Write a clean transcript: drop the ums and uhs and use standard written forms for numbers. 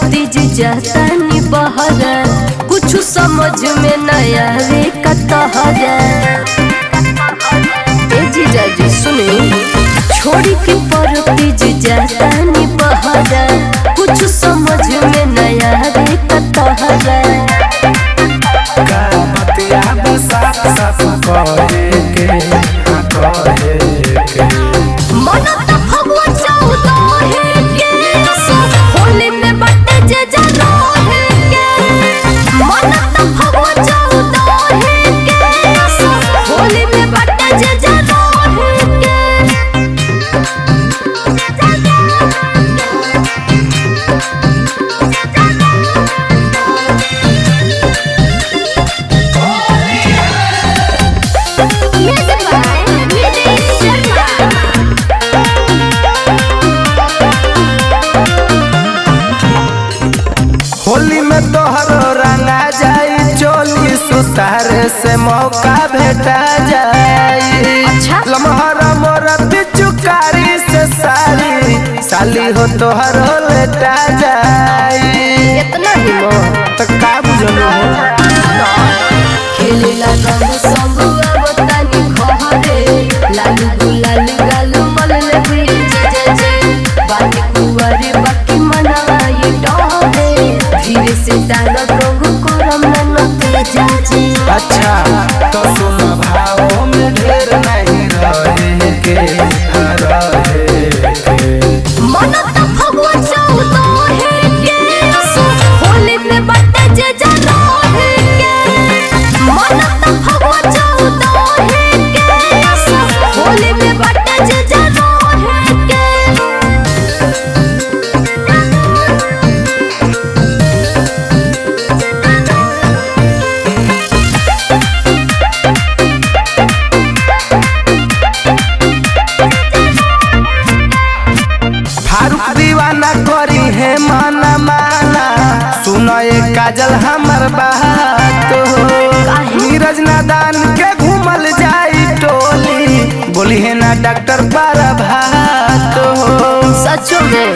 जातानी बहरा कुछ समझ में नया रे कतहरा जीजा जी सुने छोड़ी के परती जी जातानी बहरा कुछ समझ में नया रे कतहरा होली में तोहरो रंगा जाई चोली सुतारे से मौका भेटा जाई। अच्छा? लम्हरा मोर पिचुकारी से साली हो तोहरो लेटा जाई। इतना ही तो का बुझलो खेलेला रंग संग आवतानी घरे लालू गुलाल गालू मलले जीजा जी बाकी कुवारी बाकी मनाई डोरे धीरे से डालो रंग करम न तेजा जी। अच्छा तो सुन भाव में ढेर नहीं रहे के मन त भगवा चौदो है के होली में बटे जे जनो है के मन त भगवा चौदो है के होली में बटे जे जनो है के दीवाना करी है माना माना सुनो ये काजल हमर बात हो नीरज नादान के घूमल जाई टोली बोली है ना डॉक्टर पर भात हो सचो में